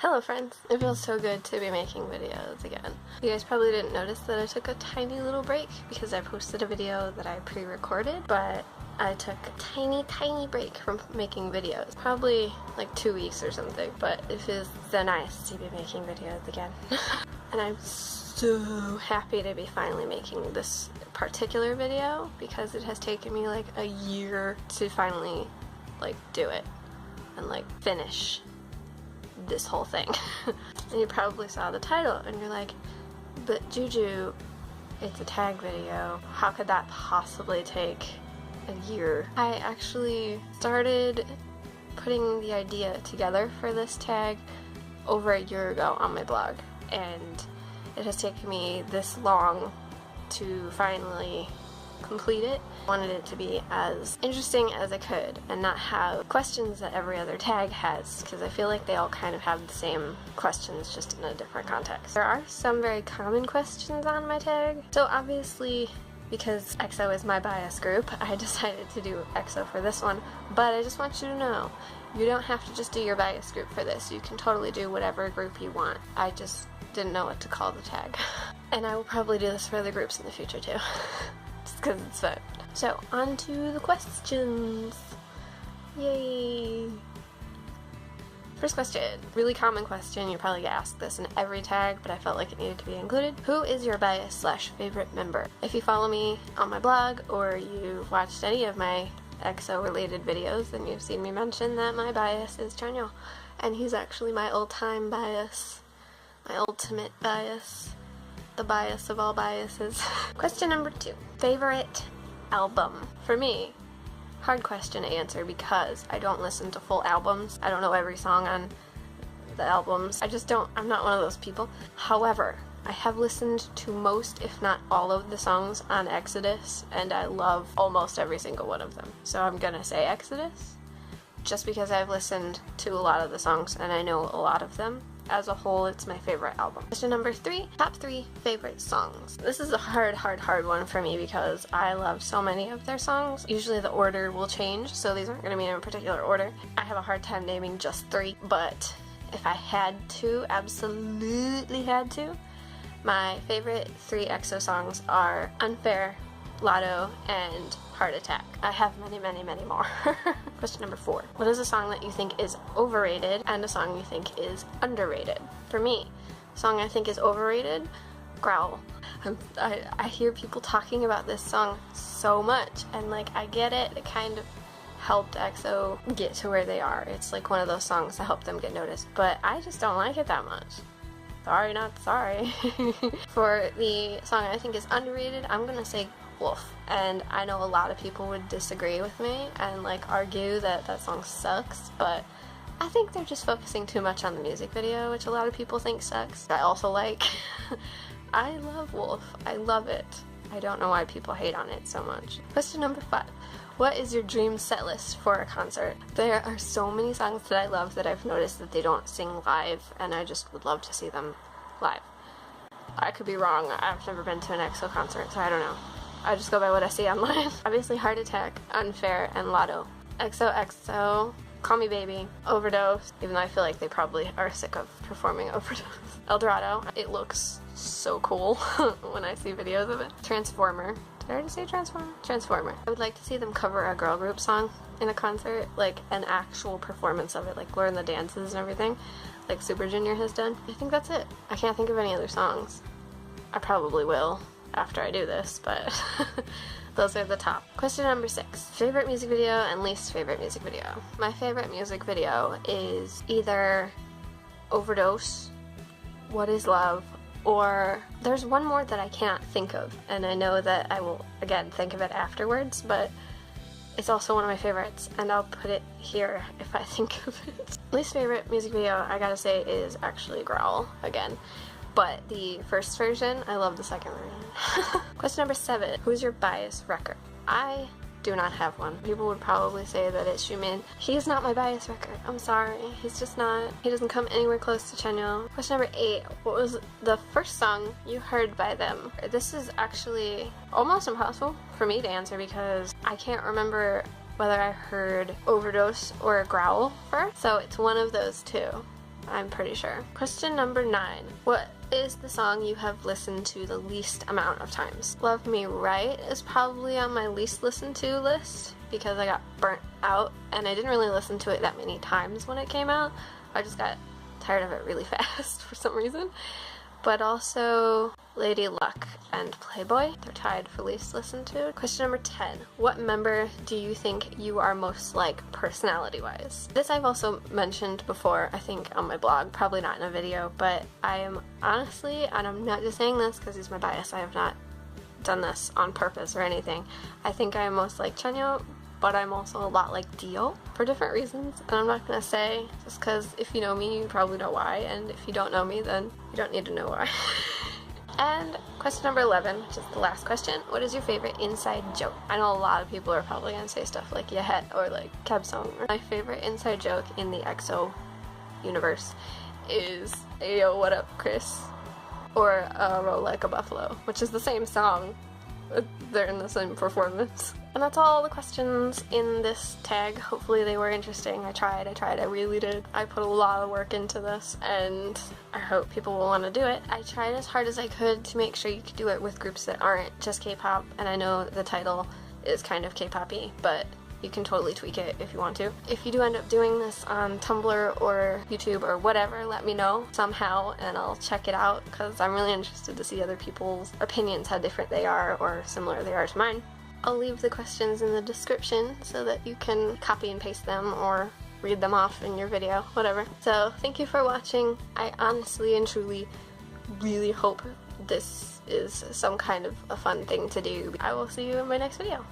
Hello friends! It feels so good to be making videos again. You guys probably didn't notice that I took a tiny little break because I posted a video that I pre-recorded, but I took a tiny break from making videos. Probably like 2 weeks or something, but it feels so nice to be making videos again. And I'm so happy to be finally making this particular video because it has taken me like a year to finally like do it and like finish this whole thing. And you probably saw the title and you're like, but Juju, it's a tag video. How could that possibly take a year? I actually started putting the idea together for this tag over a year ago on my blog, and it has taken me this long to finally complete it. I wanted it to be as interesting as I could and not have questions that every other tag has, because I feel like they all kind of have the same questions just in a different context. There are some very common questions on my tag, so obviously because EXO is my bias group, I decided to do EXO for this one, but I just want you to know, you don't have to just do your bias group for this. You can totally do whatever group you want. I just didn't know what to call the tag. And I will probably do this for other groups in the future too. Just because it's fun. So, on to the questions. Yay! First question. Really common question. You probably get asked this in every tag, but I felt like it needed to be included. Who is your bias/favorite member? If you follow me on my blog or you've watched any of my EXO related videos, then you've seen me mention that my bias is Chanyeol. And he's actually my all-time bias. My ultimate bias. The bias of all biases. Question number 2. Favorite album? For me, hard question to answer because I don't listen to full albums. I don't know every song on the albums. I'm not one of those people. However, I have listened to most, if not all of the songs on Exodus, and I love almost every single one of them. So I'm gonna say Exodus, just because I've listened to a lot of the songs and I know a lot of them. As a whole, it's my favorite album. Question number 3, top 3 favorite songs. This is a hard one for me because I love so many of their songs. Usually the order will change, so these aren't going to be in a particular order. I have a hard time naming just 3, but if I had to, absolutely had to, my favorite 3 EXO songs are Unfair, Lotto, and Heart Attack. I have many more. Question number 4. What is a song that you think is overrated and a song you think is underrated? For me, a song I think is overrated, Growl. I hear people talking about this song so much, and like, I get it. It kind of helped EXO get to where they are. It's like one of those songs that helped them get noticed, but I just don't like it that much. Sorry, not sorry. For the song I think is underrated, I'm gonna say Wolf. And I know a lot of people would disagree with me and like argue that that song sucks, but I think they're just focusing too much on the music video, which a lot of people think sucks. I also like. I love Wolf. I love it. I don't know why people hate on it so much. Question number 5. What is your dream set list for a concert? There are so many songs that I love that I've noticed that they don't sing live, and I just would love to see them live. I could be wrong. I've never been to an EXO concert, so I don't know. I just go by what I see online. Obviously Heart Attack, Unfair, and Lotto. XOXO, Call Me Baby, Overdose, even though I feel like they probably are sick of performing Overdose. El Dorado, it looks so cool when I see videos of it. Transformer. Did I already say Transformer? Transformer. I would like to see them cover a girl group song in a concert, like an actual performance of it, like learn the dances and everything, like Super Junior has done. I think that's it. I can't think of any other songs. I probably will after I do this, but those are the top. Question number 6. Favorite music video and least favorite music video. My favorite music video is either Overdose, What Is Love, or there's one more that I can't think of, and I know that I will, again, think of it afterwards, but it's also one of my favorites, and I'll put it here if I think of it. Least favorite music video, I gotta say, is actually Growl, again. But the first version, I love the second version. Question number 7. Who's your bias wrecker? I do not have one. People would probably say that it's Xiumin. He's not my bias wrecker. I'm sorry. He's just not. He doesn't come anywhere close to Chanyeol. Question number 8. What was the first song you heard by them? This is actually almost impossible for me to answer because I can't remember whether I heard Overdose or Growl first. So it's one of those two. I'm pretty sure. Question number 9. What is the song you have listened to the least amount of times? Love Me Right is probably on my least listened to list because I got burnt out and I didn't really listen to it that many times when it came out. I just got tired of it really fast for some reason. But also Lady Luck and Playboy, they're tied for least listened to. Question number 10. What member do you think you are most like personality-wise? This I've also mentioned before, I think on my blog, probably not in a video, but I am honestly, and I'm not just saying this because he's my bias, I have not done this on purpose or anything. I think I am most like Chanyeol, but I'm also a lot like Dio for different reasons, and I'm not gonna say just because if you know me, you probably know why, and if you don't know me, then you don't need to know why. And question number 11, which is the last question, what is your favorite inside joke? I know a lot of people are probably gonna say stuff like Yahet or like Kebsong. My favorite inside joke in the EXO universe is Ayo, what up, Chris? Or Roll Like a Buffalo, which is the same song. They're in the same performance. And that's all the questions in this tag. Hopefully they were interesting. I tried, I really did. I put a lot of work into this, and I hope people will want to do it. I tried as hard as I could to make sure you could do it with groups that aren't just K-pop, and I know the title is kind of K-pop-y, but you can totally tweak it if you want to. If you do end up doing this on Tumblr or YouTube or whatever, let me know somehow and I'll check it out because I'm really interested to see other people's opinions, how different they are or similar they are to mine. I'll leave the questions in the description so that you can copy and paste them or read them off in your video, whatever. So thank you for watching. I honestly and truly really hope this is some kind of a fun thing to do. I will see you in my next video.